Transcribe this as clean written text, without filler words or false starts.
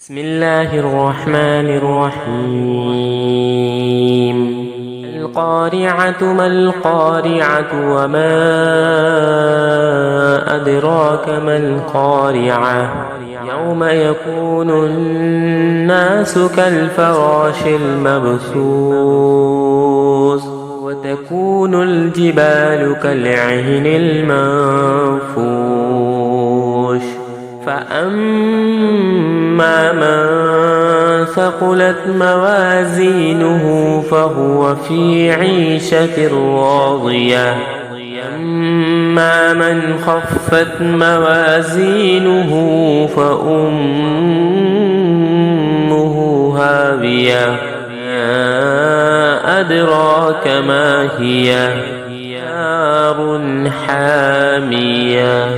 بسم الله الرحمن الرحيم القارعة ما القارعة وما أدراك ما القارعة يوم يكون الناس كالفراش المبثوث وتكون الجبال كالعهن المنفوش فأما من ثقلت موازينه فهو في عيشة راضية أما من خفت موازينه فأمه هاوية أدراك ما هي نار حامية.